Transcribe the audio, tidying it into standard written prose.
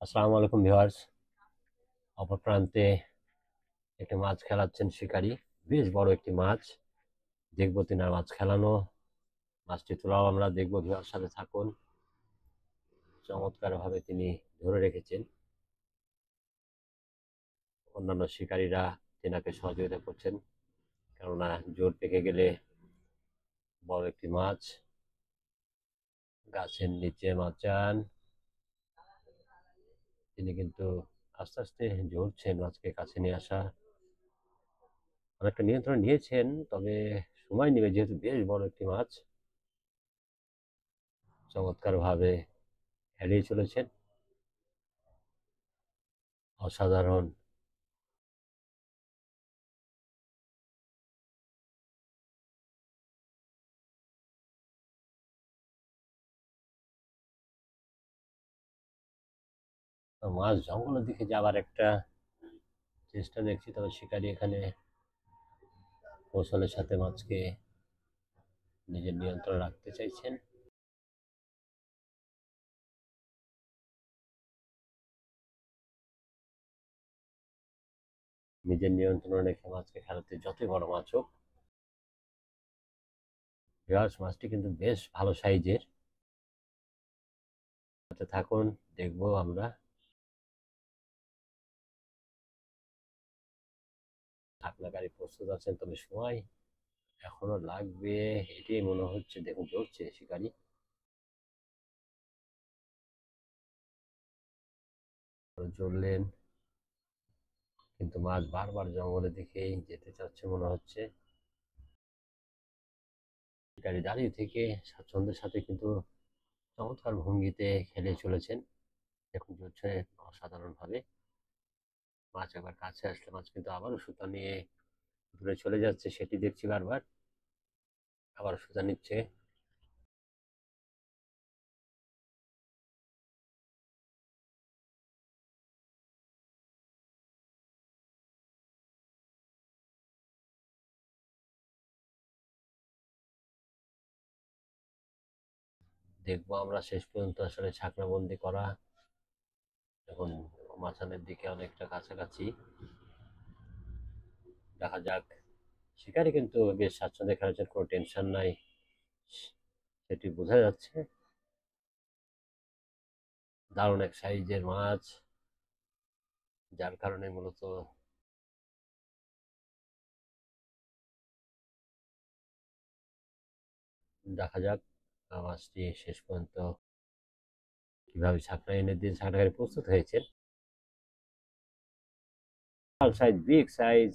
আসসালামু আলাইকুম ভিউয়ার্স। অপর প্রান্তে একটি মাছ খেলাচ্ছেন শিকারী। বেশ বড় একটি মাছ। দেখবো তিনার মাছ খেলানো, মাছটি তোলাও আমরা দেখবো। ভিউয়ার্স সাথে থাকুন। চমৎকার ভাবে তিনি ধরে রেখেছেন। অন্যান্য শিকারীরা তিনাকে সহযোগিতা করছেন, কেননা জোর পেকে গেলে বড় একটি মাছ গাছের নিচে মাচান। তিনি কিন্তু আস্তে আস্তে ঝরছেন মাছকে কাছে নিয়ে আসা। অনেকটা নিয়ন্ত্রণ নিয়েছেন, তবে সময় নেবে যেহেতু বেশ বড় একটি মাছ। চমৎকার ভাবে এড়িয়ে চলেছেন। অসাধারণ। মাছ জঙ্গলের দিকে যাবার একটা চেষ্টা দেখছি, তবে শিকারী এখানে কৌশলের সাথে মাছকে নিজের নিয়ন্ত্রণে রাখতে চাইছেন। নিজের নিয়ন্ত্রণে রেখে মাছকে খেলাতে যতই বড় মাছ হোক। ভিউয়ার্স, মাছটি কিন্তু বেশ ভালো সাইজের। সাথে থাকুন, দেখবো আমরা। ঢাকনাকারী প্রস্তুত আছেন, তবে সময় এখনো লাগবে এটাই মনে হচ্ছে। দেখুন ধরছে শিকারী, চললেন, কিন্তু মাছ বারবার জঙ্গলের দিকেই যেতে চাচ্ছে মনে হচ্ছে। শিকারী দাঁড়িয়ে থেকে স্বাচ্ছন্দ্যের সাথে কিন্তু চমৎকার ভঙ্গিতে খেলে চলেছেন। দেখুন হচ্ছে অসাধারণ ভাবে। মাছ একবার কাছে আসলে মাছ কিন্তু আবারও সুতা নিয়ে দূরে চলে যাচ্ছে, সেটি দেখছি বারবার। আবার সুতা নিচ্ছে। দেখবো আমরা শেষ পর্যন্ত আসলে ছাকনাবন্দি করা। এখন মাঝখানের দিকে অনেকটা কাছাকাছি। দেখা যাক। শিকারি কিন্তু বেশ স্বাচ্ছন্দ্যে খেলেছেন, কোনো টেনশন নাই, সেটি বোঝা যাচ্ছে। দারুণ এক সাইজের মাছ, যার কারণে মূলত দেখা যাক মাছটি শেষ পর্যন্ত কিভাবে ছাকনা এনে দিয়ে ছাকনাকারী প্রস্তুত হয়েছে। Size, big size,